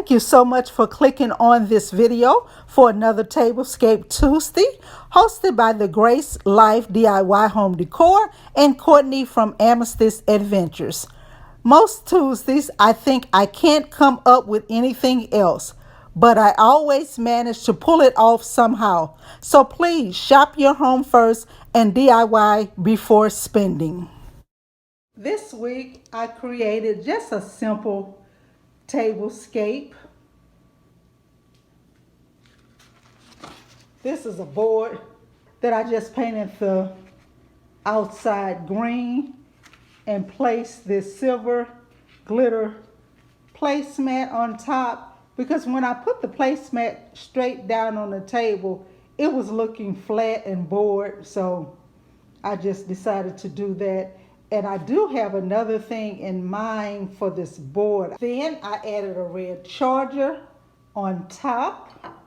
Thank you so much for clicking on this video for another Tablescape Tuesday, hosted by the Grace Life DIY Home Decor and Courtney from Amethyst Adventures. Most Tuesdays, I think I can't come up with anything else, but I always manage to pull it off somehow. So please shop your home first and DIY before spending. This week, I created just a simple tablescape. This is a board that I just painted the outside green and placed this silver glitter placemat on top, because when I put the placemat straight down on the table, it was looking flat and bored, so I just decided to do that. And I do have another thing in mind for this board. Then I added a red charger on top,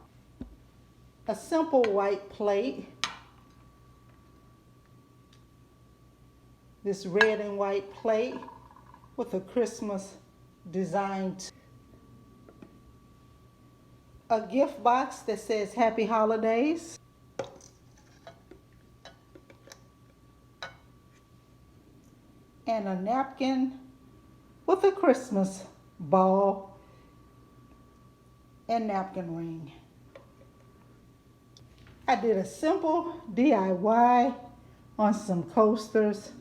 a simple white plate, this red and white plate with a Christmas design, a gift box that says Happy Holidays, and a napkin with a Christmas ball and napkin ring. I did a simple DIY on some coasters,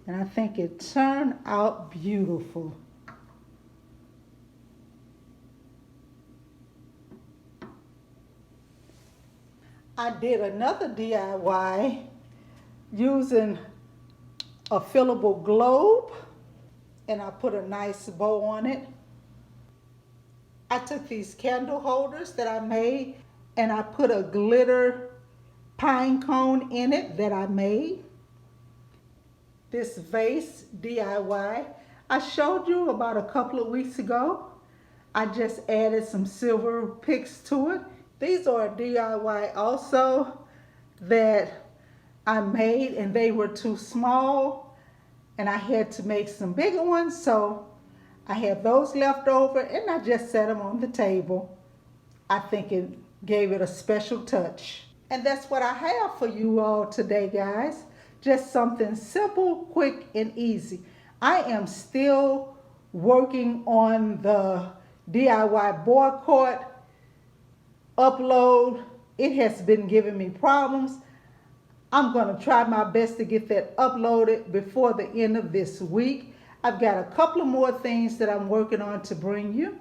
and I think it turned out beautiful. I did another DIY using a fillable globe, and I put a nice bow on it. I took these candle holders that I made and I put a glitter pine cone in it that I made. This vase DIY I showed you about a couple of weeks ago. I just added some silver picks to it. These are a DIY also that I made, and they were too small and I had to make some bigger ones, so I had those left over and I just set them on the table. I think it gave it a special touch. And that's what I have for you all today, guys. Just something simple, quick, and easy. I am still working on the DIY board court upload. It has been giving me problems. I'm going to try my best to get that uploaded before the end of this week. I've got a couple of more things that I'm working on to bring you.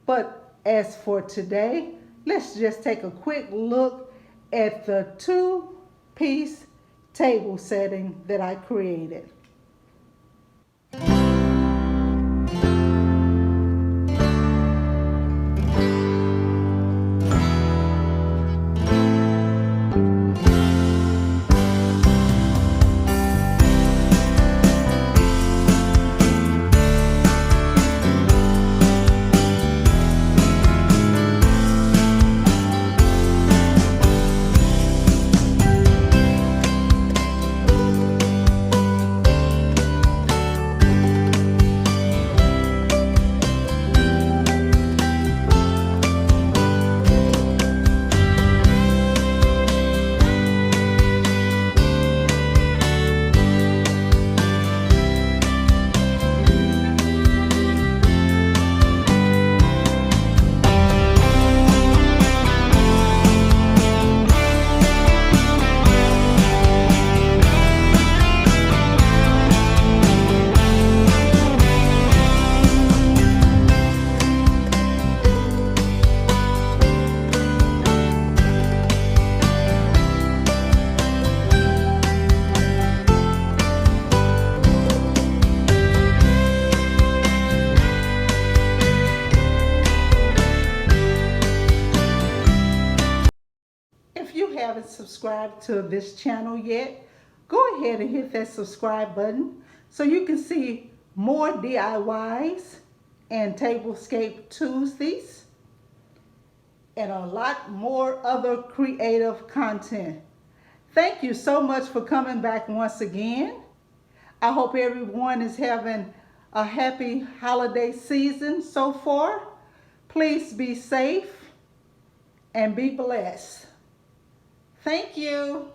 But as for today, let's just take a quick look at the two-piece table setting that I created. Haven't subscribed to this channel yet, go ahead and hit that subscribe button so you can see more DIYs and Tablescape Tuesdays and a lot more other creative content. Thank you so much for coming back once again. I hope everyone is having a happy holiday season so far. Please be safe and be blessed. Thank you.